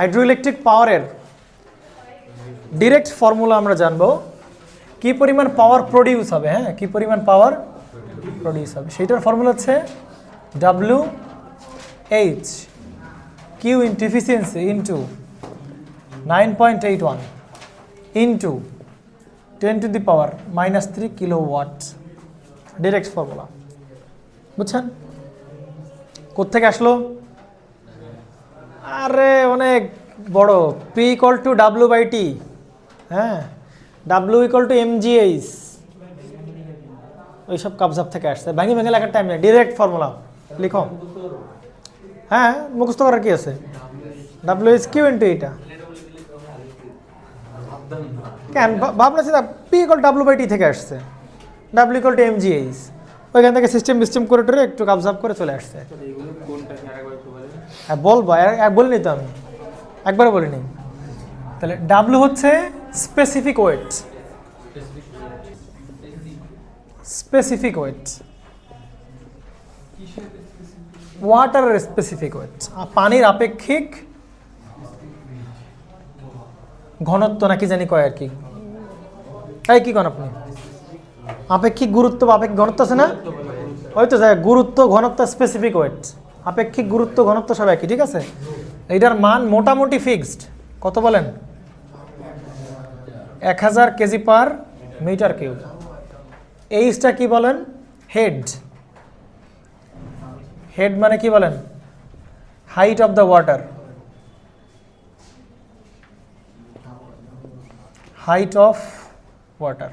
Hydroelectric পাওয়ারের direct formula আমরা জানবো, কি পরিমাণ পাওয়ার প্রডিউস হবে। হ্যাঁ, কি পরিমাণ পাওয়ার প্রডিউস হবে সেইটার ফর্মুলা হচ্ছে WH Q into efficiency into 9.81 into 10⁻³ kilowatt. Direct formula, বুঝছেন? কোত্থেকে আসলো? আরে অনেক বড়, P = W/T। হ্যাঁ, W = mgh, ওইসব কাবজাব থেকে আসছে। ভেঙে ভেঙে লেখার টাইম নেই, ডিরেক্ট ফর্মুলা লিখো। হ্যাঁ, মুখস্থ করার কি আছে? WH Q ইন্টু এটা কেন ভাবনা ছিল? P = W/T থেকে আসছে, W = mgh, ওইখান থেকে সিস্টেম করে টোরে একটু কাবজাব করে চলে আসছে। হ্যাঁ বলবো, বলিনি তো আমি, একবারও বলিনি। তাহলে W হচ্ছে স্পেসিফিক ওয়েট, স্পেসিফিক ওয়েট, ওয়াটারের স্পেসিফিক ওয়েট, পানির আপেক্ষিক ঘনত্ব নাকি জানি কয় আর কি। তাই কি কন আপনি? আপেক্ষিক গুরুত্ব বা আপেক্ষিক ঘনত্ব আছে না? ওই তো যায়, গুরুত্ব ঘনত্ব স্পেসিফিক ওয়েট, আপেক্ষিক গুরুত্ব ঘনত্ব সব একই, ঠিক আছে? এইটার মান মোটামুটি ফিক্সড। কত বলেন? 1000 kg/m³। এইচটা কি বলেন? হেড। হেড মানে কি বলেন? Height of the water, height of water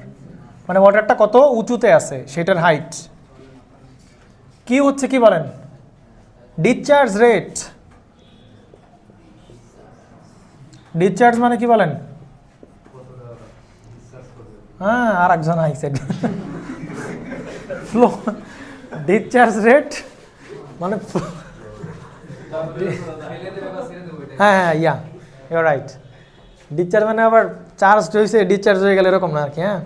মানে ওয়াটারটা কত উঁচুতে আছে সেটার হাইট। কি হচ্ছে কি বলেন? Discharge rate. ডিসচার্জ মানে কি বলেন? হ্যাঁ, আর একজন আইছে। ফ্লো, ডিসচার্জ রেট মানে হ্যাঁ ইয়া, ইউ রাইট। ডিসচার্জ মানে আবার চার্জ হয়েছে ডিসচার্জ হয়ে গেলে এরকম না আর কি। হ্যাঁ,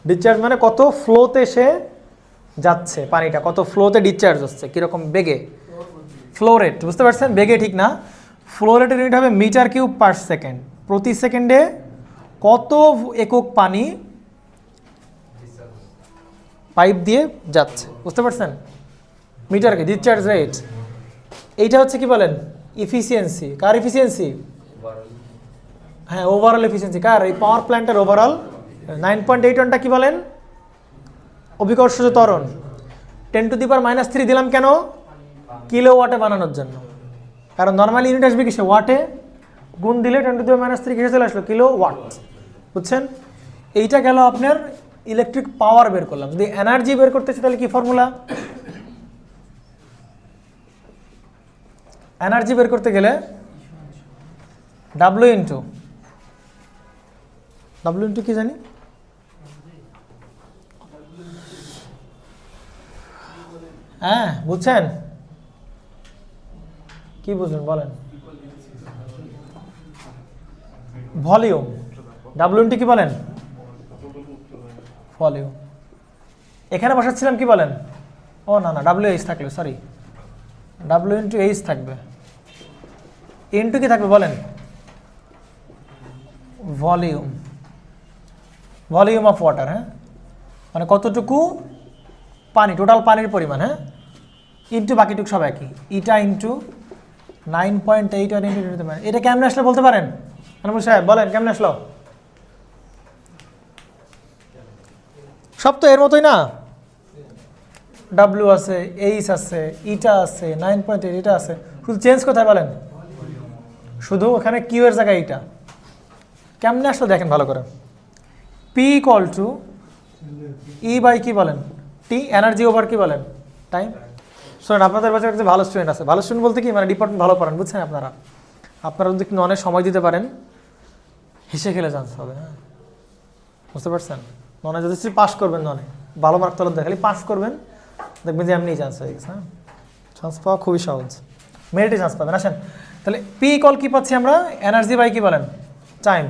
ডিসচার্জ মানে কত ফ্লোতে সে যাচ্ছে, পানিটা কত ফ্লোতে ডিসচার্জ হচ্ছে, কীরকম বেগে, ফ্লো রেট, বুঝতে পারছেন? বেগে ঠিক না, ফ্লো রেটের ইউনিট হবে m³/s। প্রতি সেকেন্ডে কত একক পানি পাইপ দিয়ে যাচ্ছে, বুঝতে পারছেন? মিটারকে ডিসচার্জ রেট। এইটা হচ্ছে কি বলেন? ইফিসিয়েন্সি। কার ইফিসিয়েন্সি? হ্যাঁ, ওভারঅল এফিসিয়েন্সি কার? এই পাওয়ার প্ল্যান্টের ওভারঅল। 9.81টা কি বলেন? অভিকর্ষজ ত্বরণ। 10⁻³ দিলাম কেন? কিলোওয়াটে বানানোর জন্য, কারণ নর্মালি ইউনিট আসবে কিসে? ওয়াটে, গুণ দিলে 10⁻³ কিসে চলে আসলো? কিলোওয়াট, বুঝছেন? এইটা গেল আপনার ইলেকট্রিক পাওয়ার বের করলাম। যদি এনার্জি বের করতেছি তাহলে কি ফর্মুলা? এনার্জি বের করতে গেলে W ইন্টু কি জানি, হ্যাঁ বুঝছেন? কি বুঝলেন বলেন? ভলিউম। W ইন্টু কি বলেন? ভলিউম। এখানে বসাচ্ছিলাম কি বলেন? ও না না, WH থাকলে, সরি, W ইন্টু H থাকবে, ইন্টু কি থাকবে বলেন? Volume, volume of water. হ্যাঁ, মানে কতটুকু পানি, টোটাল পানির পরিমাণ। হ্যাঁ, ইন্টু বাকিটুকু সব একই, ইটা ইন্টু 9.81 ইন্টু। এটা কেমনে আসলে বলতে পারেন? আনমুল সাহেব বলেন কেমনে আসলো? সব তো এর মতোই না, W আছে, H আছে, ইটা আছে, 9.8 এটা আছে, শুধু চেঞ্জ কোথায় বলেন? শুধু ওখানে কিউ এর জায়গায় এইটা। কেমনে আসলে দেখেন ভালো করে। P = E/, কি বলেন? T, এনার্জি ওভার কি বলেন? টাইম। শোনেন, আপনাদের বাচ্চার কাছে ভালো স্টুডেন্ট আছে। ভালো স্টুডেন্ট বলতে কি মানে ডিপার্টমেন্ট ভালো পড়ান, বুঝছেন? আপনারা যদি অনেক সময় দিতে পারেন, হেসে খেলে চান্স হবে। হ্যাঁ, বুঝতে পারছেন? ননে যদি পাস করবেন, ননে ভালো মার্ক তোলার খালি পাস করবেন, দেখবেন যে এমনি চান্স হয়ে গেছে। হ্যাঁ, চান্স পাওয়া খুবই সহজ, মেরিটে চান্স পাবেন। আসেন তাহলে P = কি পাচ্ছি আমরা? এনার্জি বাই কি বলেন? টাইম।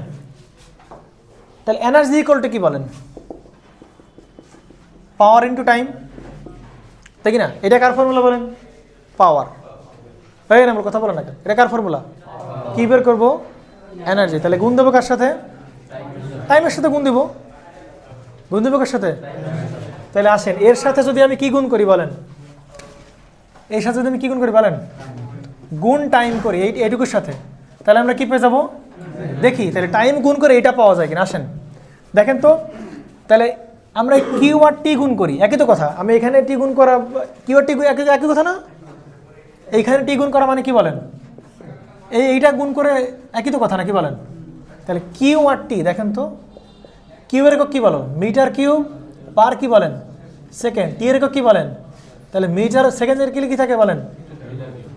তাহলে এনার্জি = কি বলেন? পাওয়ার ইন্টু টাইম, তাই কি না? এটা কার ফর্মুলা বলেন? পাওয়ার। এই না, আমার কথা বলেন না, এটা কার ফর্মুলা? কি বের করবো? এনার্জি। তাহলে গুণ দেবো কার সাথে? টাইমের সাথে গুণ দিব। গুণ দেবো কার সাথে? তাহলে আসেন, এর সাথে যদি আমি কি গুণ করি বলেন? এর সাথে যদি আমি কি গুণ করি বলেন? গুণ টাইম করি এইটুকুর সাথে, তাহলে আমরা কি পেয়ে যাবো? দেখি তাহলে টাইম গুণ করে এটা পাওয়া যায় কিনা। আসেন দেখেন তো, তাহলে আমরা কিউ আর টি গুণ করি, একই তো কথা। আমি এখানে টি গুণ করা, কিউ আর টি একই কথা না? এইখানে টি গুণ করা মানে কি বলেন? এইটা গুণ করে একই তো কথা না, কি বলেন? তাহলে কিউ আর টি দেখেন তো, কিউ এর একক কি বলো? মিটার কিউব পার কি বলেন? সেকেন্ড। টি এর একক কি বলেন? তাহলে মিটার সেকেন্ডের কি লিখি থাকে বলেন?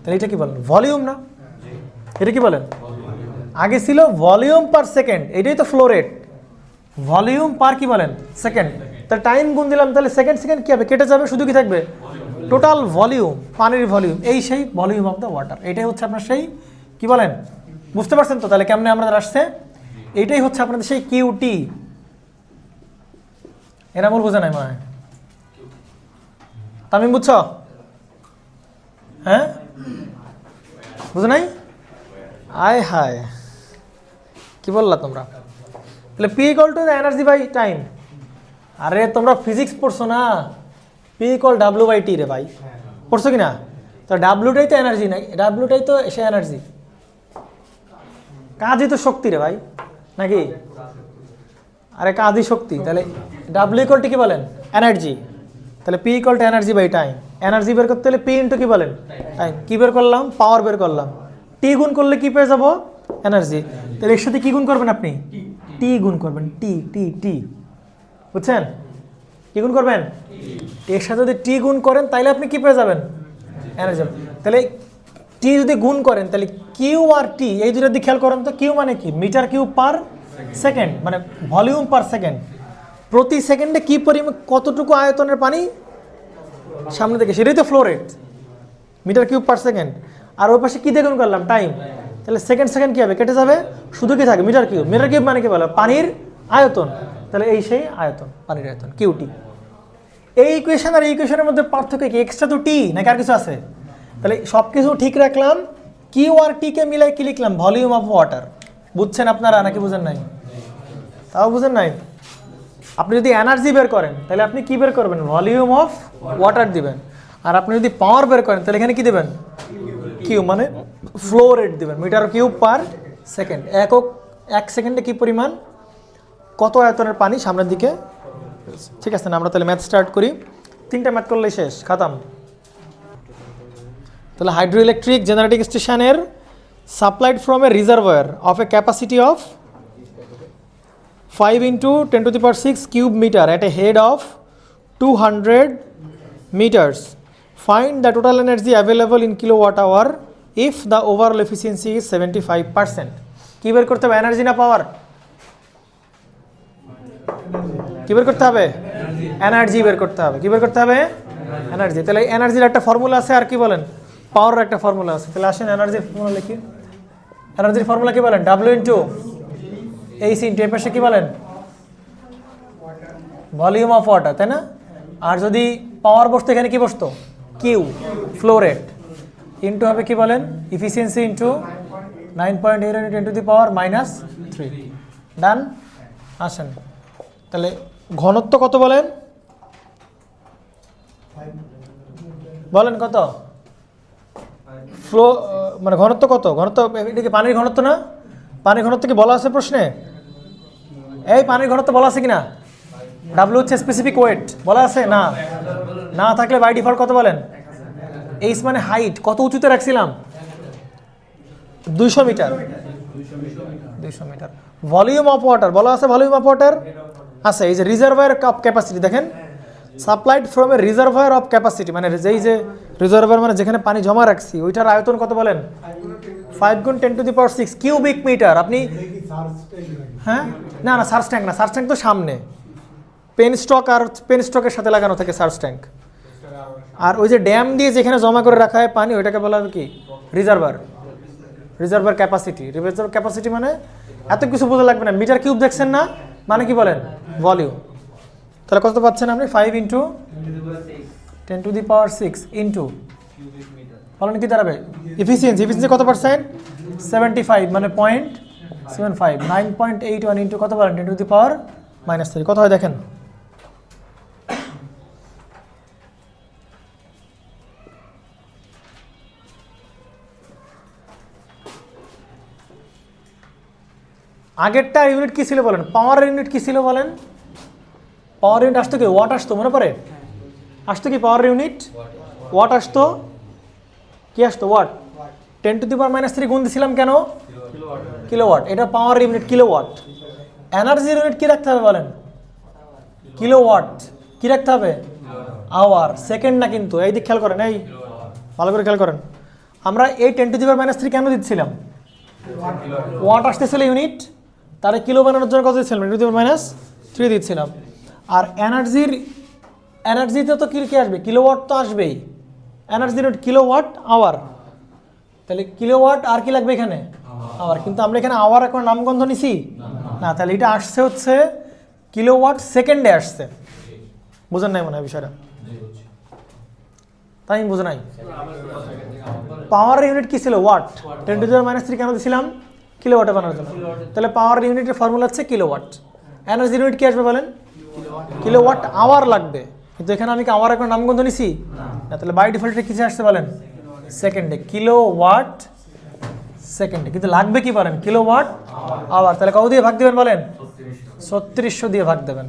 তাহলে এটা কি বলেন? ভলিউম না? এটা কি বলেন? আগে ছিল ভলিউম পার সেকেন্ড, এটাই তো ফ্লো রেট। ভলিউম পার কি বলেন? সেকেন্ড। তাহলে টাইম গুণ দিলাম, তাহলে সেকেন্ড সেকেন্ড কি হবে? কেটে যাবে, শুধু কি থাকবে? টোটাল ভলিউম, পানির ভলিউম। এই সেই ভলিউম অফ দ্য ওয়াটার, এটাই হচ্ছে আপনার সেই কি বলেন? বুঝতে পারছেন তো তাহলে কেমনে আমাদের আসছে? এটাই হচ্ছে আপনাদের সেই কিউটি। এরা মূল বোঝে নাই মনে হয়। তামিম বুঝছ? হ্যাঁ, বুঝো নাই? আয় হায়, কি বললা তোমরা? তাহলে P equal to energy by time. আরে তোমরা ফিজিক্স পড়ছো না? P equal W by T রে ভাই, পড়ছো কি না? তো ডাব্লিউটাই তো এনার্জি, নাই ডাব্লিউটাই তো সে এনার্জি, কাজই তো শক্তি রে ভাই, নাকি? আরে কাজই শক্তি। তাহলে ডাব্লিউ ইকুয়াল টু কি বলেন? এনার্জি। তাহলে P equal to energy by time. Energy বের করতে হলে পি ইন্টু কি বলেন? টাইম। কি বের করলাম? পাওয়ার বের করলাম। টি গুণ করলে কি পেয়ে যাবো? এনার্জি। তাহলে এর সাথে কি গুণ করবেন আপনি? টি গুণ করবেন। টি টি টি, বুঝছেন? কি গুণ করবেন? এর সাথে যদি টি গুণ করেন তাহলে আপনি কি পেয়ে যাবেন? এনার্জি। তাহলে টি যদি গুণ করেন তাহলে কিউ আর টি এই দুটোর দিকে খেয়াল করেন তো। কিউ মানে কি? মিটার কিউব পার সেকেন্ড, মানে ভলিউম পার সেকেন্ড। প্রতি সেকেন্ডে কি পরিমাণ, কতটুকু আয়তনের পানি সামনে থেকে, সেটাই তো flow rate, meter cube per second. আর ওই পাশে কি দিয়ে গুণ করলাম? টাইম। তাহলে সেকেন্ড সেকেন্ড কি হবে? কেটে যাবে, শুধু কি থাকে? Metre cube. মিটার কিউব মানে কি বলে? পানির আয়তন। তাহলে এই সেই আয়তন, পানির আয়তন, কিউটি। এই ইকুয়েশন আর এই ইকুয়েশনের মধ্যে পার্থক্য কি? এক্সট্রা তো টি নাকি আর কিছু আছে? তাহলে সব কিছু ঠিক রাখলাম, কিউ আর টি কে মিলাই কি লিখলাম? Volume of water. বুঝছেন আপনারা নাকি বুঝেন নাই? তাও বুঝেন নাই? আপনি যদি এনার্জি বের করেন তাহলে আপনি কি বের করবেন? ভলিউম অফ ওয়াটার দিবেন। আর আপনি যদি পাওয়ার বের করেন তাহলে এখানে কি দেবেন? কিউ মানে ফ্লো রেট দিবেন, মিটার কিউব পার সেকেন্ড। একক এক সেকেন্ডে কি পরিমাণ, কত আয়তনের পানি সামনের দিকে। ঠিক আছে না? আমরা তাহলে ম্যাথ স্টার্ট করি। 3টা ম্যাথ করলেই শেষ, খাতাম। তাহলে হাইড্রো ইলেকট্রিক জেনারেটিং স্টেশনের supplied from a reservoir of A capacity of 5 into 10 to the power 6 cube meter at a head of 200 meters. Find the total energy available in kilowatt hour if the overall efficiency is 75%. কি বের করতে হবে? Energy না পাওয়ার? কি বের করতে হবে? Energy বের করতে হবে। কি বের করতে হবে? এনার্জি। তাহলে এনার্জির একটা ফর্মুলা আছে, আর কি বলেন? পাওয়ারের একটা ফর্মুলা আছে। তাহলে আসেন এনার্জির ফর্মুলা লিখি। এনার্জির ফর্মুলা কি বলেন? ডাব্লিউ ইন্টু এইচ ইন্টু এর পাশে কি বলেন? ভলিউম অফ ওয়াটার, তাই না? আর যদি পাওয়ার বসতো এখানে কি বসতো? কিউ, ফ্লো রেট, ইন্টু হবে কি বলেন? Efficiency into 9.8 × 10 to the power -3। ডান। আসেন তাহলে ঘনত্ব কত বলেন? বলেন কত? ফ্লো মানে ঘনত্ব কত? ঘনত্ব এটা কি পানির ঘনত্ব না? পানির ঘনত্ব কি বলা আছে প্রশ্নে? এই পানির ঘনত্ব বলা আছে কিনা? ডাব্লিউ হচ্ছে স্পেসিফিক ওয়েট, বলা আছে না? না থাকলে বাই ডিফল্ট কত বলেন? এইচ মানে হাইট, কত উঁচুতে রাখছিলাম? 200 metre. 200 metre. Volume of water বলা আছে? ভলিউম অফ ওয়াটার আছে। এই যে রিজার্ভার অফ ক্যাপাসিটি দেখেন, supplied from a reservoir of capacity, মানে যেই যে রিজার্ভার মানে যেখানে পানি জমা রাখছি ওইটার আয়তন কত বলেন? 5 × 10 to the power 6 cubic metre. আপনি হ্যাঁ, না না সার্চ ট্যাঙ্ক না, সার্চ ট্যাঙ্ক তো সামনে, পেন স্টক আর পেন স্টকের সাথে লাগানো থাকে সার্চ ট্যাঙ্ক। আর ওই যে ড্যাম দিয়ে যেখানে জমা করে রাখা হয় পানি ওইটাকে বলা হবে কি? Reservoir. Reservoir capacity. Reservoir capacity মানে এত কিছু বোঝা লাগবে না, মিটার কিউব দেখছেন না, মানে কি বলেন? ভলিউম। তাহলে কত পাচ্ছেন আপনি? 5 × 10 to the power 6 ইন্টু বলেন কি দাঁড়াবে? ইফিসিয়েন্সি। ইফিসিয়েন্সি কত পার্সেন্ট? 75 মানে 0.75, 9.81 ইন্টু কত বলেন 10 টু দি পাওয়ার -3 কত হয় দেখেন। আগেরটা ইউনিট কি ছিল বলেন, পাওয়ার ইউনিট কি ছিল বলেন, পাওয়ার ইউনিট আসতো কি, ওয়াট আসতো, মনে পড়ে আসতো কি পাওয়ার ইউনিট, ওয়াট আসতো, কি আসতো ওয়াট, 10 টু দি পাওয়ার -3 গুণ দিছিলাম কেন, কিলোওয়াট, এটা পাওয়ার ইউনিট কিলোওয়াট। এনার্জির ইউনিট কি রাখতে হবে বলেন, কিলোওয়াট, কি রাখতে হবে, আওয়ার, সেকেন্ড না কিন্তু, এই দিক খেয়াল করেন, এই ভালো করে খেয়াল করেন, আমরা এই 10 টু দি পাওয়ার -3 কেন দিচ্ছিলাম, ওয়াট আসতেছিল ইউনিট, তাহলে কিলো বানানোর জন্য কত দিচ্ছিলাম, 10 টু দি পাওয়ার -3 দিচ্ছিলাম। আর এনার্জিতে তো কি আসবে, কিলোওয়াট তো আসবেই, এনার্জি ইউনিট কিলোওয়াট আওয়ার, তাহলে কিলোওয়াট আর কি লাগবে এখানে, আওয়ার, কিন্তু আমরা এখানে আওয়ার এখন নামগন্ধ নিছি না, তাহলে এটা আসছে হচ্ছে কিলোওয়াট সেকেন্ডে আসছে, বুঝেন নাই মনে হয় বিষয়টা, তাই বুঝে নাই। পাওয়ার ইউনিট কি ছিল, ওয়াট, 10 টু দি পাওয়ার -3 কেন দিছিলাম, কিলোওয়াটে বানানোর জন্য, তাহলে পাওয়ার ইউনিটের ফর্মুলা হচ্ছে কিলোওয়াট। এনার্জি ইউনিট কি আসবে বলেন, কিলোওয়াট আওয়ার লাগবে, কিন্তু এখানে আমি কি আওয়ার এখন নামগন্ধ নিছি না, তাহলে বাই ডিফল্টে কিসে আসছে বলেন, সেকেন্ডে, কিলোওয়াট সেকেন্ডে, কিন্তু লাগবে কি বলেন, কিলোওয়াট আওয়ার, তাহলে কত দিয়ে ভাগ দিবেন বলেন, 3600 দিয়ে ভাগ দেবেন,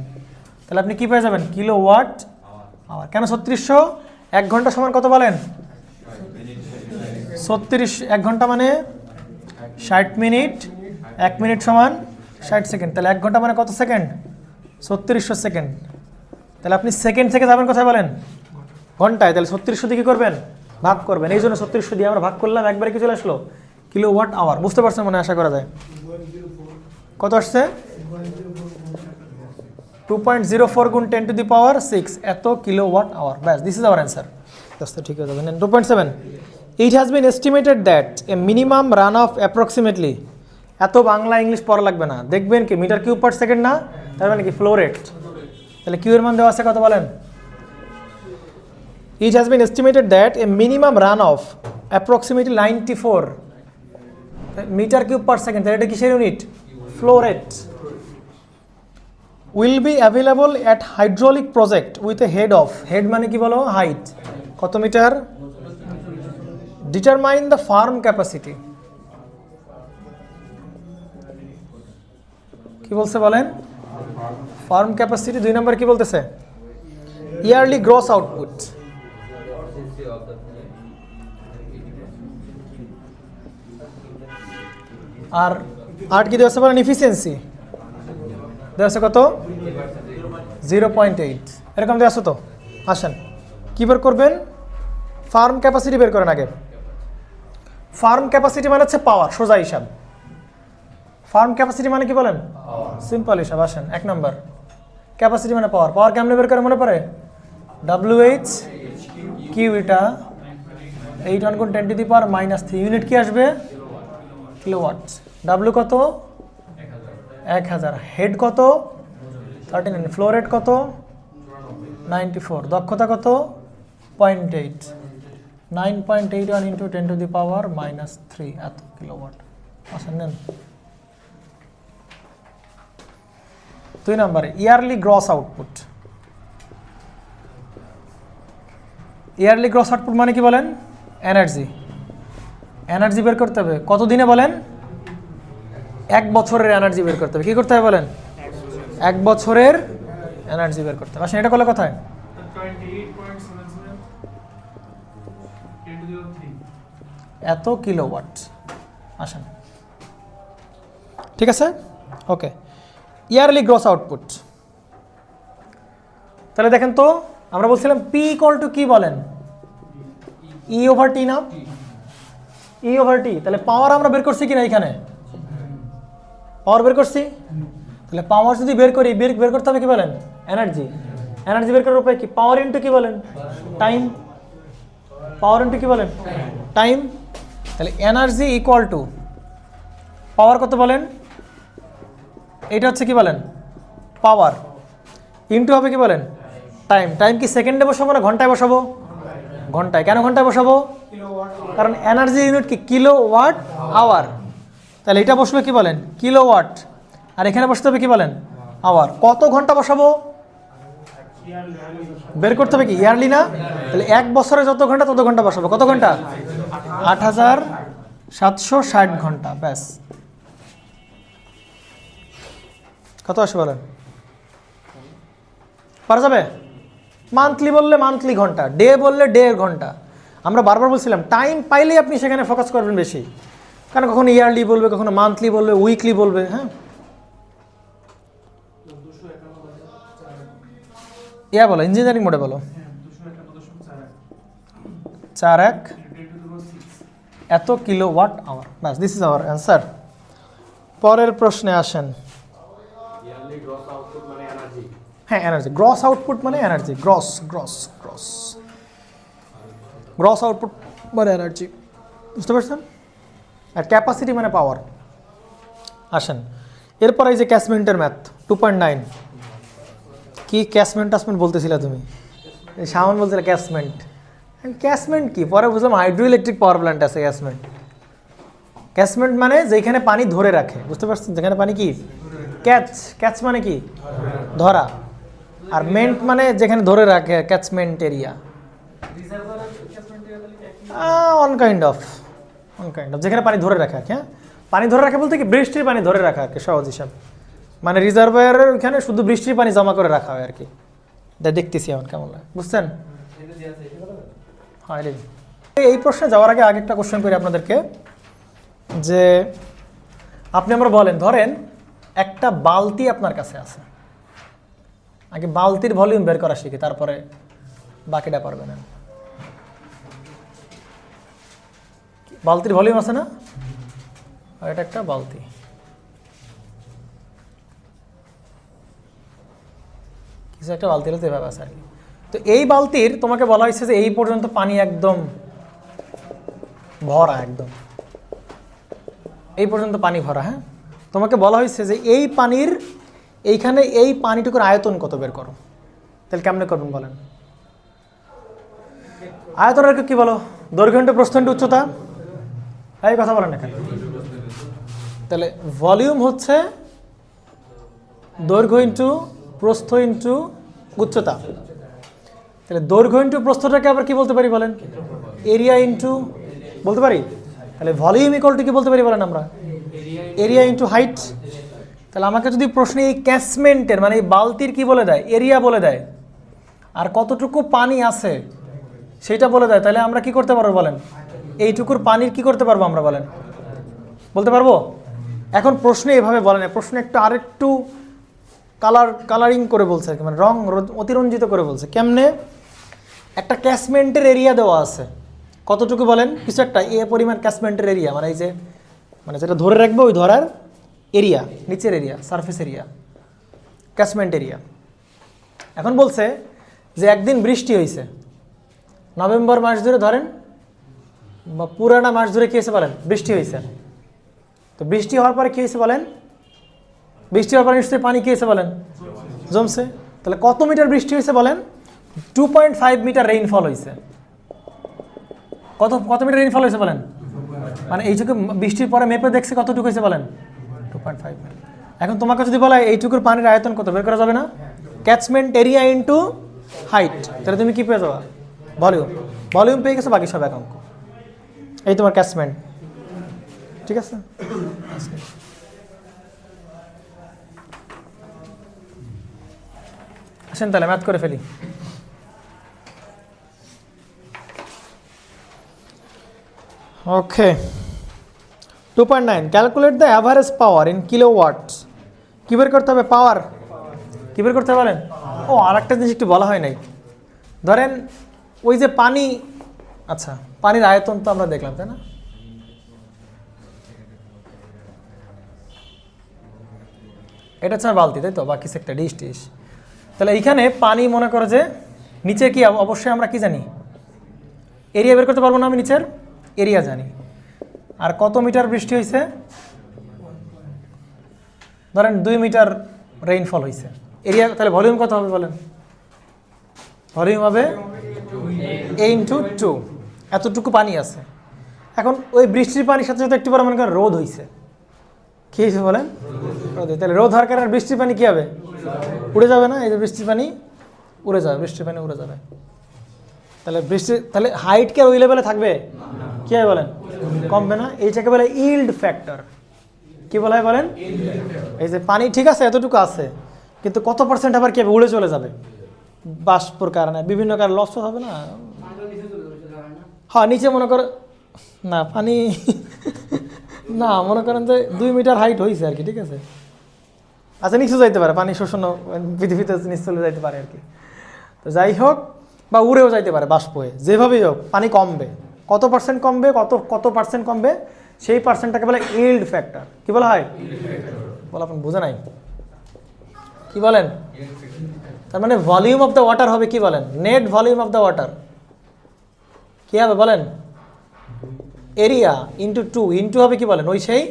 তাহলে আপনি কি পেয়ে যাবেন, কিলোওয়াট আওয়ার। কেন 3600, 1 ঘন্টা সমান কত বলেন, 36, 1 ঘন্টা মানে 60 মিনিট, 1 মিনিট সমান 60 সেকেন্ড, তাহলে 1 ঘন্টা মানে কত সেকেন্ড, 3600 সেকেন্ড, তাহলে আপনি সেকেন্ড থেকে যাবেন কোথায় বলেন, ঘন্টায়, তাহলে 3600 দিয়ে কি করবেন, ভাগ করবেন, এই জন্য 3600 দিয়ে আমরা ভাগ করলাম, একবারে কি চলে আসলো, কিলোওয়াট আওয়ার, বুঝতে পারছেন মনে আশা করা যায়, কত আসছে 2.04 গুণ 10 টু দি পাওয়ার 6, এত কিলোওয়াট আওয়ার, ব্যাস, দিস ইজ আওয়ার অ্যান্সার, ঠিক হয়ে যাবে। 2.7, ইট has been estimated that a minimum run of approximately, এত বাংলা ইংলিশ পড়া লাগবে না, দেখবেন কি মিটার কিউব পার সেকেন্ড না, তার মানে কি ফ্লো রেট, তাহলে কিউ এর মান দেওয়া আছে কত বলেন, it has been estimated that a minimum run of approximately 94 metre cube per second, তাহলে এটা কিসের unit, flow rate, will be available at hydraulic project with a head of, head মানে কি বলো, হাইট, কত metre, determine the firm capacity, কি বলছে বলেন, ফার্ম ক্যাপাসিটি, 2 নম্বর কি বলতেছে, ইয়ারলি গ্রস আউটপুট, আর কি দেওয়া আছে বলেন, ইফিসিয়েন্সি দেওয়া আছে কত, 0.8, এরকম দেওয়া আছে তো। আসেন কি বের করবেন, ফার্ম ক্যাপাসিটি বের করেন আগে, ফার্ম ক্যাপাসিটি মানে হচ্ছে পাওয়ার, সোজা হিসাব, ফার্ম ক্যাপাসিটি মানে কি বলেন, সিম্পল হিসাব। আসেন 1 নম্বর, ক্যাপাসিটি মানে পাওয়ার, পাওয়ার কেমনে বের করে মনে পড়ে, WH কিউ, এটা 8 গুণ 10 টু দি পাওয়ার -3, ইউনিট কি আসবে, কিলোওয়াট, ডাব্লিউ কত 1000, হেড কত 39, ফ্লো রেট কত 94, দক্ষতা কত 0.8, 9.81 ইন্টু 10 টু দি পাওয়ার -3, এত কিলোওয়াট। আসেন নেন 2 নম্বরে, yearly gross output, yearly gross output মানে কি বলেন, এনার্জি, এনার্জি বের করতে হবে কত দিনে বলেন, 1 বছরের এনার্জি বের করতে হবে, কি করতে হবে বলেন, 1 বছরের এনার্জি বের করতে হবে। আসেন এটা করলে কোথায়, এত কিলোওয়াট। আসেন ঠিক আছে, ওকে, ইয়ারলি গ্রস আউটপুট, তাহলে দেখেন তো আমরা বলছিলাম পি ইকুয়াল টু কি বলেন, E/T না, E/T, তাহলে পাওয়ার আমরা বের করছি কিনা, এখানে পাওয়ার বের করছি, তাহলে পাওয়ার যদি বের করি, বের করতে হবে কি বলেন, এনার্জি, এনার্জি বের করার উপায় কি, পাওয়ার ইনটু কি বলেন, টাইম, পাওয়ার ইনটু কি বলেন, টাইম, তাহলে এনার্জি ইকুয়াল টু পাওয়ার কত বলেন, এটা হচ্ছে কি বলেন, পাওয়ার, ইনটু হবে কি বলেন, টাইম, টাইম কি সেকেন্ডে বসাবো না ঘন্টায় বসাবো, ঘন্টায়, কেন ঘন্টায় বসাবো, কারণ এনার্জি ইউনিট কি কিলোওয়াট আওয়ার, তাহলে এটা বসবে কি বলেন কিলোওয়াট, আর এখানে বসতে হবে কি বলেন আওয়ার। কত ঘন্টা বসাবো বের করতে হবে কি ইয়ারলি না, তাহলে 1 বছরে যত ঘন্টা তত ঘন্টা বসাবো। কত ঘন্টা 8760 ঘন্টা, ব্যাস। কত আসে বলেন, পারা যাবে? মান্থলি বললে মান্থলি ঘন্টা, ডে বললে ডে ঘন্টা। আমরা বারবার বলছিলাম টাইম পাইলেই আপনি সেখানে ফোকাস করবেন বেশি, কারণ কখনো ইয়ারলি বলবে, কখনো মান্থলি বলবে, উইকলি বলবে। হ্যাঁ, ইয়া বলো, ইঞ্জিনিয়ারিং মোডে বলো। 4 এত কিলোওয়াট আওয়ার, ব্যাস, দিস ইজ আওয়ার অ্যান্সার। পরের প্রশ্নে আসেন। হ্যাঁ, এনার্জি, গ্রস আউটপুট মানে এনার্জি, গ্রস আউটপুট মানে এনার্জি, বুঝতে পারছেন? আর ক্যাপাসিটি মানে পাওয়ার। আসেন এরপর এই যে ক্যাসমেন্টের ম্যাথ 2.9। কি ক্যাসমেন্ট বলতেছিলা তুমি? সামান বলছিল ক্যাসমেন্ট কি, পরে বুঝলাম হাইড্রো ইলেকট্রিক পাওয়ার প্ল্যান্ট আছে ক্যাসমেন্ট মানে যেখানে পানি ধরে রাখে, বুঝতে পারছেন? যেখানে পানি কি ক্যাচ মানে কি ধরা, আর মেন্ট মানে যেখানে ধরে রাখে, catchment area. On kind of যেখানে পানি ধরে রাখা। হ্যাঁ, পানি ধরে রাখা বলতে কি বৃষ্টির পানি ধরে রাখা আর কি, সহজ হিসাব। মানে রিজার্ভায়ারের ওইখানে শুধু বৃষ্টির পানি জমা করে রাখা হয় আর কি। দেখতেছি এখন কেমন লাগে, বুঝছেন? হ্যাঁ, এই প্রশ্নে যাওয়ার আগে একটা কোশ্চেন করি আপনাদেরকে, যে আপনি আমরা বলেন, ধরেন একটা বালতি আপনার কাছে আছে, আগে বালতির ভলিউম বের করা শিখি, তারপরে বাকিটা পারবেন। বালতির ভলিউম আছে না, আর এটা একটা বালতি। কিছু একটা বালতি হলে তো এভাবে আছে আর কি। তো এই বালতির তোমাকে বলা হয়েছে যে এই পর্যন্ত পানি একদম ভরা, একদম এই পর্যন্ত পানি ভরা। হ্যাঁ, তোমাকে বলা হয়েছে যে এই পানির এইখানে এই পানিটুকুর আয়তন কত বের করো। তাহলে কেমনে করবেন বলেন? আয়তনের কি বলো? দৈর্ঘ্য ইন্টু প্রস্থ ইন্টু উচ্চতা। এই কথা বলেন এখানে। তাহলে ভলিউম হচ্ছে দৈর্ঘ্য ইন্টু প্রস্থ ইন্টু উচ্চতা। তাহলে দৈর্ঘ্য ইন্টু প্রস্থটাকে আবার কি বলতে পারি বলেন? এরিয়া ইন্টু বলতে পারি। তাহলে ভলিউম ইকুয়াল টু কি বলতে পারি বলেন আমরা? Area into height. তাহলে আমাকে যদি প্রশ্নে এই ক্যাসমেন্টের মানে এই বালতির কি বলে দেয়, এরিয়া বলে দেয়, আর কতটুকু পানি আছে সেটা বলে দেয়, তাহলে আমরা কি করতে পারবো বলেন? এইটুকুর পানির কি করতে পারবো আমরা বলেন? বলতে পারবো? এখন প্রশ্নে এভাবে বলে না, প্রশ্নে একটু আরেকটু কালারিং করে বলছে আর কি, মানে রং অতিরঞ্জিত করে বলছে। কেমনে? একটা ক্যাসমেন্টের এরিয়া দেওয়া আছে, কতটুকু বলেন? কিছু একটা এ পরিমাণ ক্যাসমেন্টের এরিয়া, মানে এই যে মানে যেটা ধরে রাখবে ওই ধরার এরিয়া, নিচের এরিয়া, সারফেস এরিয়া, ক্যাসমেন্ট এরিয়া। এখন বলছে যে একদিন বৃষ্টি হয়েছে, নভেম্বর মাস ধরে ধরেন বা পুরানা মাস ধরে কী হয়েছে বলেন? বৃষ্টি হয়েছে। তো বৃষ্টি হওয়ার পরে কী হয়েছে বলেন? বৃষ্টি হওয়ার পরে নিশ্চয়ই পানি কী হয়েছে বলেন? জমছে। তাহলে কত মিটার বৃষ্টি হয়েছে বলেন? 2.5 মিটার রেইনফল হয়েছে। কত মিটার রেইনফল হয়েছে বলেন? মানে এইটুকু বৃষ্টির পরে মেপে দেখছে কতটুকু হয়েছে বলেন? 2.5 মিটার। এখন তোমাকে যদি বলা হয় এইটুকুর পানির আয়তন কত, বের করা যাবে না? Catchment area into height. তাহলে তুমি কি পেয়ে যাবা? ভলিউম পেয়ে গেছো, বাকি সব এক অঙ্ক। এই তোমার ক্যাচমেন্ট, ঠিক আছে? আসেন তাহলে ম্যাথ করে ফেলি। Okay, 2.9 calculate the average power in kilowatts. কী বের করতে হবে? পাওয়ার কী বের করতে বলেন? ও, আর একটা জিনিস একটু বলা হয় নাই। ধরেন ওই যে পানি, আচ্ছা পানির আয়তন তো আমরা দেখলাম, তাই না? এটা হচ্ছে বালতি, তাই তো? বাকি একটা ডিশ। তাহলে এইখানে পানি মনে করো যে নিচে কি, অবশ্যই আমরা কি জানি? এরিয়া বের করতে পারবো না? আমি নিচের এরিয়া জানি। আর কত মিটার বৃষ্টি হয়েছে? ধরেন 2 মিটার রেইনফল হয়েছে। এরিয়া, তাহলে ভলিউম কত হবে বলেন? ভলিউম হবে A ইন্টু 2। এতটুকু পানি আছে। এখন ওই বৃষ্টির পানির সাথে সাথে একটু পরে মনে করেন রোদ হয়েছে, কি হয়েছে বলেন? রোদে। তাহলে রোদ হওয়ার কারণে বৃষ্টির পানি কী হবে? উড়ে যাবে না? এই যে বৃষ্টির পানি উড়ে যাবে, বৃষ্টির পানি উড়ে যাবে। তাহলে হাইট কি আর ওই লেভেলে থাকবে? কী হয় বলেন? কমবে না। এইটাকে বলে ইল্ড ফ্যাক্টর। কি বলা হয় বলেন? এই যে পানি ঠিক আছে, এতটুকু আছে, কিন্তু কত পার্সেন্ট আবার কি হবে? উড়ে চলে যাবে বাষ্পর কারণে, বিভিন্ন কারণে লস হবে না। হ্যাঁ, নিচে মনে করো না পানি না, মনে করেন যে 2 মিটার হাইট হয়েছে আর কি, ঠিক আছে। আচ্ছা, নিচে যাইতে পারে পানি, শোষণ পৃথিবীতে নিচে চলে যাইতে পারে আর কি। তো যাই হোক, বা উড়েও যাইতে পারে বাষ্প হয়ে, যেভাবেই হোক পানি কমবে। কত পার্সেন্ট কমবে, কত পার্সেন্ট কমবে, সেই পার্সেন্টটাকে বলে ইল্ড ফ্যাক্টর। কি বলা হয়? বলা আপনি বুঝে নাই, কি বলেন? তার মানে ভলিউম অফ দ্য ওয়াটার হবে, কি বলেন? Net volume of the water কি হবে বলেন? এরিয়া ইন্টু 2 ইন্টু হবে কি বলেন? ওই সেই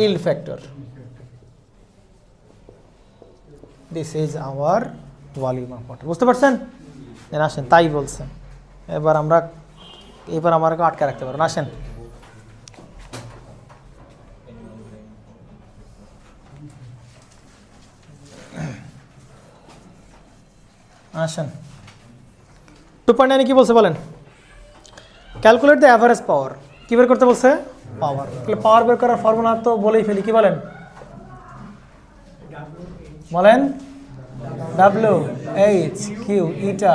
yield factor. This is our volume of water. বুঝতে পারছেন? আসেন, তাই বলছেন। এবার আমাকে আটকে রাখতে পারেন। আসেন, আসেন। 2.9 কি বলছে বলেন? ক্যালকুলেট দ্য অ্যাভারেজ পাওয়ার। কি বের করতে বলছে? পাওয়ার। তাহলে পাওয়ার বের করার ফর্মুলা তো বলেই ফেলি, কি বলেন? বলেন ডাব্লিউ এইচ কিউ ইটা,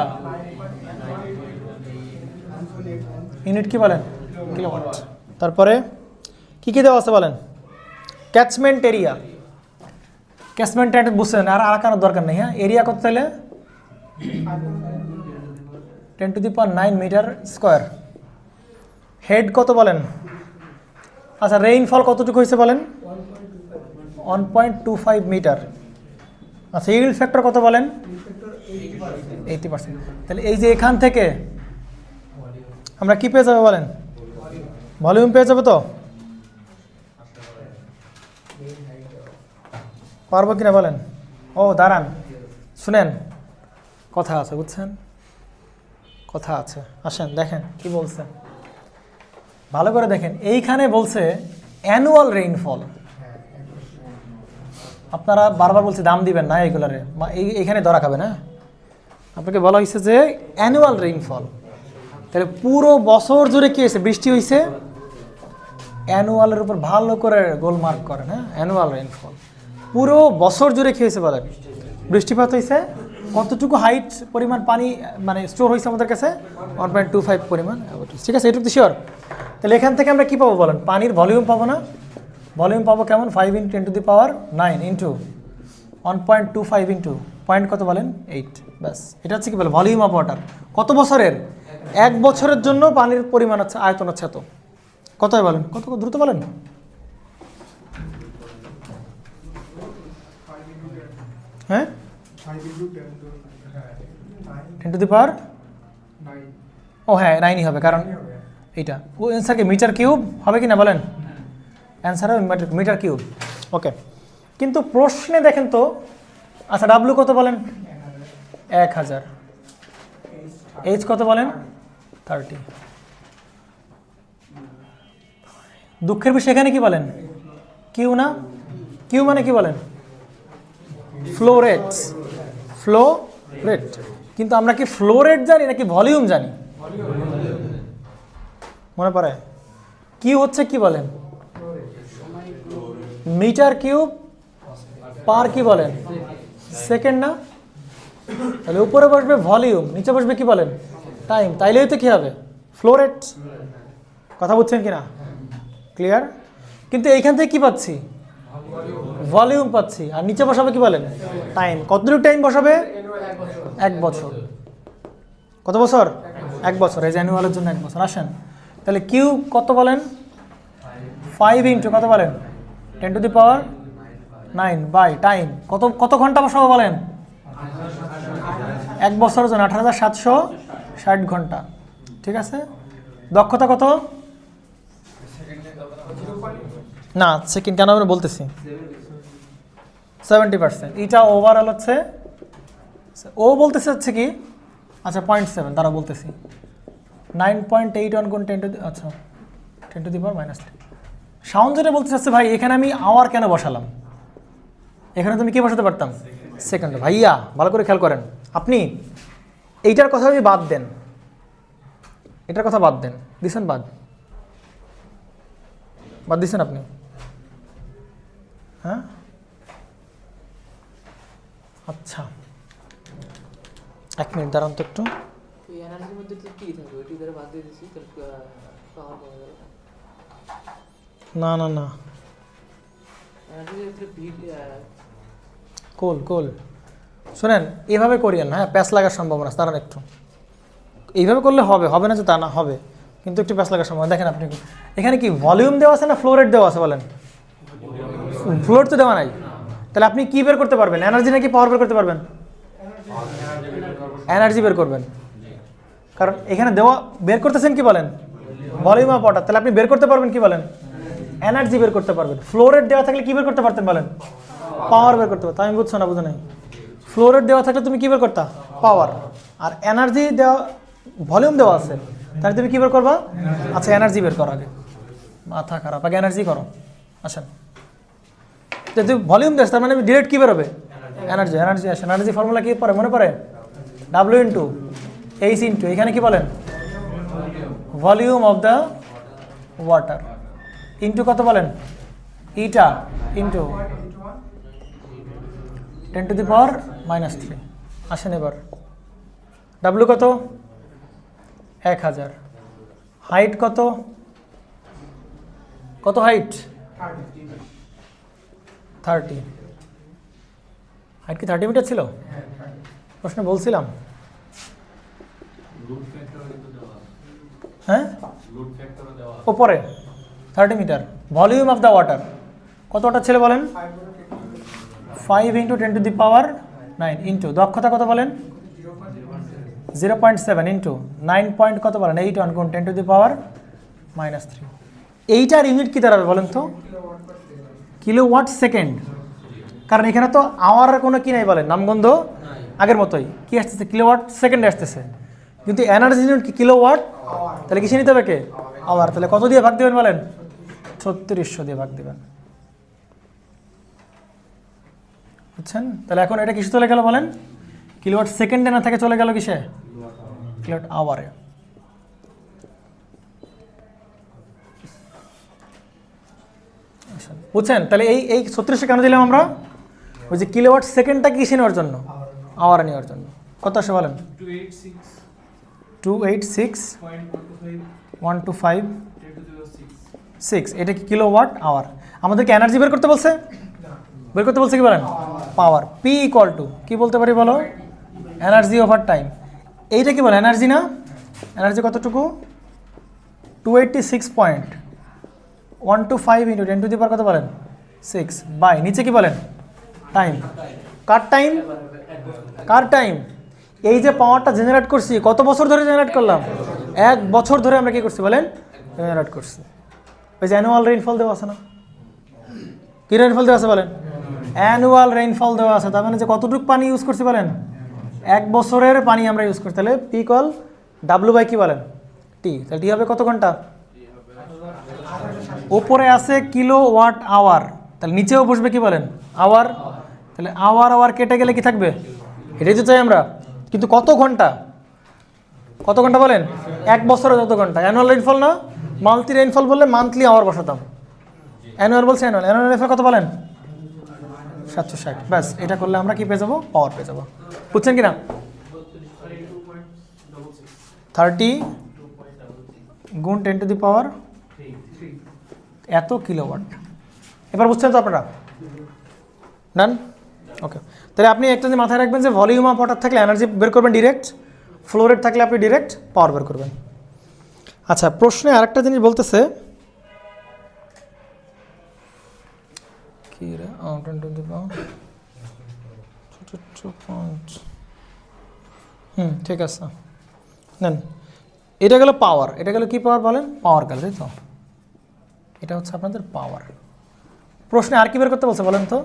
ইউনিট কি বলেন? কিলোওয়াট। তারপরে কি কি দেওয়া আছে বলেন? Catchment area. ক্যাচমেন্ট এরিয়া বুঝছেন, আর আঁকানোর দরকার নেই। হ্যাঁ, এরিয়া কত তাহলে? 10⁹ মিটার স্কোয়ার। হেড কত বলেন? আচ্ছা, রেইনফল কতটুকু হয়েছে বলেন? 1.25 মিটার। আচ্ছা, ইল্ড ফ্যাক্টর কত বলেন? 80%। তাহলে এই যে এখান থেকে আমরা কি পেয়ে যাবো বলেন? ভলিউম পেয়ে যাবো তো? পারবো কিনা বলেন? ও দাঁড়ান, শুনেন, কথা আছে, বুঝছেন? কথা আছে। আসেন দেখেন কি বলছে, ভালো করে দেখেন। এইখানে বলছে অ্যানুয়াল রেইনফল। আপনারা বারবার বলছে দাম দিবেন না এইগুলারে, এইখানে ধরা খাবে না। আপনাকে বলা হয়েছে যে অ্যানুয়াল রেইনফল। তাহলে পুরো বছর জুড়ে কি হয়েছে? বৃষ্টি হয়েছে। অ্যানুয়ালের উপর ভালো করে গোলমার্ক করেন। হ্যাঁ, অ্যানুয়াল রেইনফল পুরো বছর জুড়ে কি হয়েছে বলেন? বৃষ্টিপাত হয়েছে। কতটুকু হাইট পরিমাণ পানি মানে স্টোর হয়েছে আমাদের কাছে? 1.25 পরিমাণ। ঠিক আছে, এটুকু শিওর। তাহলে এখান থেকে আমরা কী পাবো বলেন? পানির ভলিউম পাবো না? ভলিউম পাবো কেমন? 5 × 10⁹ ইন্টু 1.25 ইন্টু পয়েন্ট কত বলেন? 8। ব্যাস, এটা হচ্ছে কি বলে ভলিউম অফ ওয়াটার। কত বছরের? 1 বছরের জন্য পানির পরিমাণ হচ্ছে, আয়তন হচ্ছে এত। কত হয় বলেন? কত দ্রুত বলেন। হ্যাঁ, 10⁹ ও হ্যাঁ, 9ই হবে, কারণ এইটা ও অ্যান্সার কি মিটার কিউব হবে কি না বলেন? অ্যান্সার হবে মিটার কিউব। ওকে, কিন্তু প্রশ্নে দেখেন তো। আচ্ছা, ডাব্লিউ কত বলেন? 1000। এইচ কত বলেন? 30। দুঃখের বিষয় এখানে কি বলেন? কিউ না? কিউ মানে কি বলেন? Flow rate. Flow rate. কিন্তু আমরা কি ফ্লো রেট জানি নাকি ভলিউম জানি? মনে পড়ে? কিউ হচ্ছে কি বলেন? মিটার কিউব পার কি বলেন? সেকেন্ড না? তাহলে উপরে বসবে ভলিউম, নিচে বসবে কি বলেন? টাইম। তাইলেই তো কি হবে? Flow rate. কথা বুঝছেন কিনা? ক্লিয়ার? কিন্তু এইখান থেকে কি পাচ্ছি? ভলিউম পাচ্ছি। আর নিচে বসাবে কি বলেন? টাইম। কতটুকু টাইম বসাবে? 1 বছর। কত বছর? 1 বছর। এই অ্যানুয়ালের জন্য 1 বছর। আসেন তাহলে কিউ কত বলেন? 5 ইন্টু কত বলেন? 10⁹ বাই টাইম। কত ঘন্টা বসাবো বলেন? 1 বছরের জন্য 8760 ঘন্টা। ঠিক আছে। দক্ষতা কত? না, সেকেন্ড কেন আমি বলতেছি 70%। এটা ওভারঅল হচ্ছে, ও বলতেছে হচ্ছে কি, আচ্ছা 0.7 তারা বলতেছি 9.81 গুণ 10 আচ্ছা 10⁻⁻3 শাওন যেটা বলতে চাচ্ছে ভাই এখানে আমি আওয়ার কেন বসালাম, এখানে তুমি কি বসাতে পারতাম সেকেন্ড। ভাইয়া ভালো করে খেয়াল করেন, আপনি এইটার কথা যদি বাদ দেন, এটার কথা বাদ দেন, দিছেন বাদ দিছেন আপনি, হ্যাঁ আচ্ছা 1 মিনিট দাঁড়ান তো একটু। না না না কোল শোনেন, এভাবে করিয়েন না, হ্যাঁ প্যাচ লাগার সম্ভাবনা আছে, দাঁড়ান একটু। এইভাবে করলে হবে না যে তা না, হবে কিন্তু একটু প্যাচ লাগার সম্ভাবনা। দেখেন আপনি এখানে কি ভলিউম দেওয়া আছে না ফ্লো রেট দেওয়া আছে বলেন? ফ্লো রেট তো দেওয়া নাই, তাহলে আপনি কি বের করতে পারবেন, এনার্জি নাকি পাওয়ার বের করতে পারবেন? এনার্জি বের করবেন, কারণ এখানে দেওয়া বের করতেছেন কি বলেন, ভলিউম অফ ওয়াটার, তাহলে আপনি বের করতে পারবেন কি বলেন, এনার্জি বের করতে পারবেন। ফ্লো রেট দেওয়া থাকলে কি বের করতে পারতেন বলেন, পাওয়ার বের করতে পারতেন। আমি বুঝছো না, বুঝো নাই? ফ্লো রেট দেওয়া থাকলে তুমি কি বের করতা, পাওয়ার, আর এনার্জি দেওয়া ভলিউম দেওয়া আছে তাহলে তুমি কি বের করবা, আচ্ছা এনার্জি বের করো, আগে মাথা খারাপ, আগে এনার্জি করো। আসেন, যদি ভলিউম দেশ তার মানে ডিরেক্ট কি বেরোবে, এনার্জি। আসেন, এনার্জি ফর্মুলা কি পড়ে মনে পড়ে, ডাব্লিউ ইন্টু এইচ ইন্টু এখানে কি বলেন volume of the water into কত বলেন, ইটা ইন্টু 10⁻⁻3। আসেন এবার ডাব্লিউ কত 1000, হাইট কত হাইট 30, হাইট কি 30 মিটার ছিল? প্রশ্নে বলছিলাম, হ্যাঁ ওপরে 30 metre. Volume of the water কত ওয়াটার ছিল বলেন, 5 × 10⁻9 ইন্টু দক্ষতা কত বলেন 0.7 ইন্টু 9 কত বলেন 8 গুণ 10⁻⁻3। এইটার ইউনিট কি দাঁড়াবে বলেন তো, কিলোওয়াট সেকেন্ড, কারণ এখানে তো আওয়ারের কোনো কি নাই বলেন, নামগন্ধ আগের মতোই কি আসতেছে, কিলোওয়াট সেকেন্ডে আসতেছে, কিন্তু এনার্জি ইউনিট কি কিলোওয়াট, তাহলে কিসে নিতে হবে কে, আওয়ার। তাহলে কত দিয়ে ভাগ দেবেন বলেন, 3600 দিয়ে ভাগ দেবেন, বুঝছেন? তাহলে এখন এটা কিসে চলে গেল বলেন, কিলোওয়াট সেকেন্ডে না থাকে চলে গেল কিসে, কিলোওয়াট আওয়ারে। বুঝছেন? তাহলে এই 3600 কেন দিলাম আমরা, ওই যে কিলোওয়াট সেকেন্ডটা কিসে নেওয়ার জন্য, আওয়ারে নেওয়ার জন্য। কত আসে বলেন, 286.125 এটা কি কিলোওয়াট আওয়ার। আমাদেরকে এনার্জি বের করতে বলছে, কি বলেন, পাওয়ার। পি ইকুয়াল টু কি বলতে পারি বলো, এনার্জি ওভার টাইম। এইটা কি বলে এনার্জি না, এনার্জি কতটুকু 286.125 × 10⁻⁻ কত বলেন 6 বাই নিচে কি বলেন টাইম। কার টাইম, এই যে পাওয়ারটা জেনারেট করছি কত বছর ধরে জেনারেট করলাম, 1 বছর ধরে আমরা কি করছি বলেন, জেনারেট করছি। ওই যে অ্যানুয়াল রেইনফল দেওয়া আছে না, কি রেইনফল দেওয়া আছে বলেন, অ্যানুয়াল রেইনফল দেওয়া আছে, তার মানে যে কতটুকু পানি ইউজ করছি বলেন, 1 বছরের পানি আমরা ইউজ করছি। তাহলে পি ইকুয়াল ডাব্লিউ বাই কি বলেন টি, তাহলে টি হবে কত ঘন্টা, উপরে আছে কিলোওয়াট আওয়ার, তাহলে নিচেও বসবে কি বলেন আওয়ার, তাহলে আওয়ার কেটে গেলে কি থাকবে, এটাই তো চাই আমরা। কিন্তু কত ঘন্টা বলেন, 1 বছরে যত ঘন্টা। অ্যানুয়াল রেইনফল না, মান্থলি রেইনফল বললে মান্থলি আওয়ার বসাতাম, অ্যানুয়াল বলছে অ্যানুয়াল রেইনফল কত বলেন 760। ব্যাস, এটা করলে আমরা কি পেয়ে যাবো, পাওয়ার পেয়ে যাবো। বুঝছেন কিনা, 30 গুণ 10⁻³ এত কিলোওয়াট। এবার বুঝছেন তো আপনারা, ডান, ওকে। তাহলে আপনি একটা যে মাথায় রাখবেন যে ভলিউম অফ ওয়াটার থাকলে এনার্জি বের করবেন ডিরেক্ট, ফ্লো রেট থাকলে আপনি ডিরেক্ট পাওয়ার বের করবেন। আচ্ছা, প্রশ্নে আরেকটা জিনিস বলতেছে, কি রে 10⁻², ঠিক আছে নেন। এটা গেল পাওয়ার, এটা গেল কি পাওয়ার বলেন, পাওয়ার গেল, তাই তো, এটা হচ্ছে আপনাদের পাওয়ার। প্রশ্নে আর কি বের করতে বলছে বলেন তো,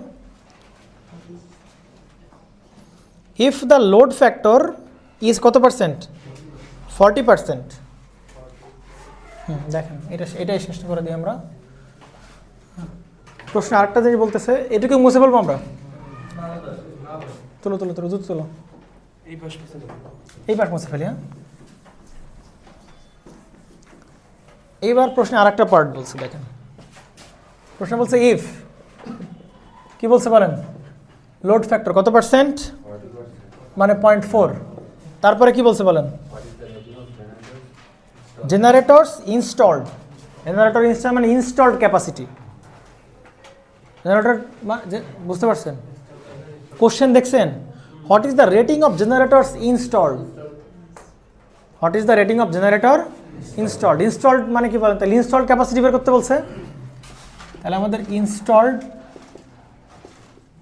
if the load factor is কত পার্সেন্ট, 40%। দেখেন এটাই শেষ করে দিই আমরা, প্রশ্ন আরেকটা জিনিস বলতেছে, এটুকু মুছে বলবো আমরা। তোলো তোলো তোলো, দ্রুত তোলো, এই পাশ মুছে ফেলি। হ্যাঁ, এইবার প্রশ্নে আরেকটা পার্ট বলছে, দেখেন প্রশ্ন বলছে ইফ, কি বলছে বলেন, লোড ফ্যাক্টর কত পার্সেন্ট, মানে 0.4। তারপরে কি বলছে বলেন, জেনারেটরস ইনস্টলড, জেনারেটর ইনস্টল মানে ইনস্টলড ক্যাপাসিটি। জেনারেটর বুঝতে পারছেন, কোশ্চেন দেখছেন, what is the rating of জেনারেটরস installed, what is the rating of generator installed. Installed মানে কি বলেন, তাহলে ইনস্টলড ক্যাপাসিটি বের করতে বলছে, তাহলে আমাদের ইনস্টলড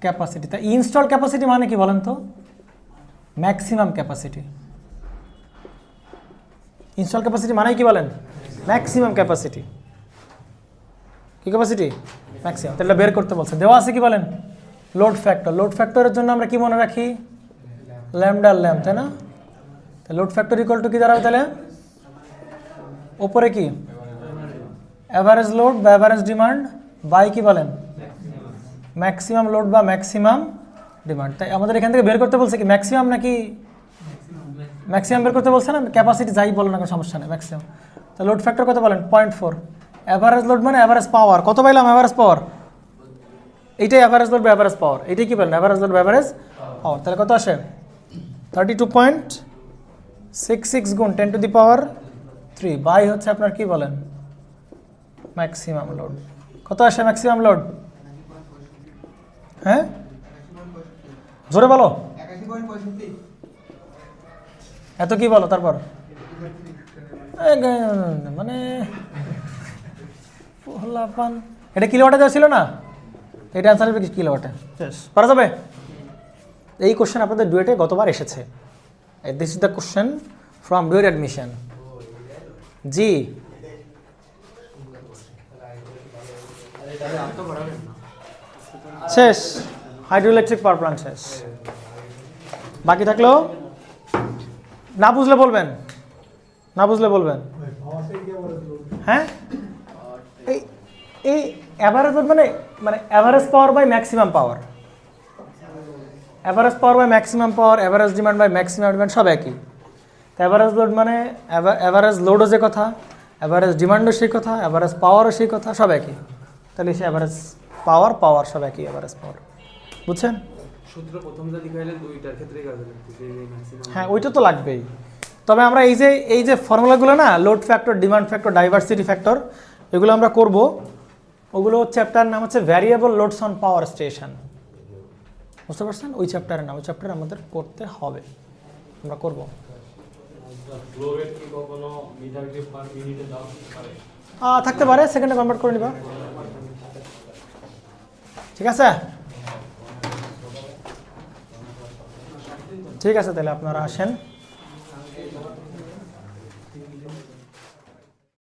ক্যাপাসিটি, তা ইনস্টলড ক্যাপাসিটি মানে কি বলেন তো, ম্যাক্সিমাম ক্যাপাসিটি। ইনস্টল ক্যাপাসিটি মানে কি বলেন, ম্যাক্সিমাম ক্যাপাসিটি। কি ক্যাপাসিটি, ম্যাক্সিমাম। তাহলে বের করতে বলছে, দেওয়া আছে কি বলেন, লোড ফ্যাক্টর। লোড ফ্যাক্টরের জন্য আমরা কি মনে রাখি, ল্যামডা ল্যাম, তাই না। তাহলে লোড ফ্যাক্টর ইকুয়াল টু কি দাঁড়াবে তাহলে, ওপরে কি অ্যাভারেজ লোড বা অ্যাভারেজ ডিমান্ড বাই কি বলেন, ম্যাক্সিমাম লোড বা ম্যাক্সিমাম ডিমান্ড। তাই আমাদের এখান থেকে বের করতে বলছে কি ম্যাক্সিমাম নাকি, ম্যাক্সিমাম বের করতে বলছে না, ক্যাপাসিটি যাই বলো না কোনো সমস্যা নেই, ম্যাক্সিমাম। তো লোড ফ্যাক্টর কত বলেন, 0.4। অ্যাভারেজ লোড মানে অ্যাভারেজ পাওয়ার, কত পাইলাম অ্যাভারেজ পাওয়ার, এইটাই অ্যাভারেজ লোড বা অ্যাভারেজ পাওয়ার, এইটাই কি বলেন অ্যাভারেজ লোড বা অ্যাভারেজ পাওয়ার। তাহলে কত আসে, 32.66 গুণ 10⁻³ বাই হচ্ছে আপনার কি বলেন ম্যাক্সিমাম লোড। কত আসে ম্যাক্সিমাম লোড, হ্যাঁ জোরে বলো, এত কি বলো তারপর, মানে এটা কিলোওয়াটে দেওয়া ছিল না, এটা অ্যান্সার হবে কিলোওয়াটে, শেষ, পারা যাবে। এই কোশ্চেন আপনাদের ডুয়েটে গতবার এসেছে, this is the question from DUET admission. জি শেষ, হাইড্রো ইলেকট্রিক পাওয়ার প্ল্যান্ট শেষ। বাকি থাকলেও না বুঝলে বলবেন, না বুঝলে বলবেন। হ্যাঁ, এই এই অ্যাভারেজ মানে মানে average power by maximum power, average power by maximum power, average demand by maximum demand সব একই। অ্যাভারেজ লোড মানে অ্যাভারেজ লোডও যে কথা, অ্যাভারেজ ডিমান্ডও সেই কথা, অ্যাভারেজ পাওয়ারও সেই কথা, সব একই। তাহলে সে অ্যাভারেজ পাওয়ার পাওয়ার সব একই, অ্যাভারেজ পাওয়ার, বুঝছেন। সূত্র প্রথম যা লিখা হলে দুইটার ক্ষেত্রেই কাজে লাগতেছে, এই ম্যাক্সিমাম। হ্যাঁ ওইটা তো লাগবেই, তবে আমরা এই যে ফর্মুলাগুলো না, load factor, demand factor, diversity factor, এগুলো আমরা করব। ওগুলো চ্যাপ্টার নাম হচ্ছে variable loads on power station, বুঝতে পারছেন, ওই চ্যাপ্টারের নাম, ওই চ্যাপ্টার আমাদের করতে হবে, আমরা করব। থাকতে পারে, সেকেন্ডে কনভার্ট করে নিবা, ঠিক আছে। ঠিক আছে, তাহলে আপনারা আসেন।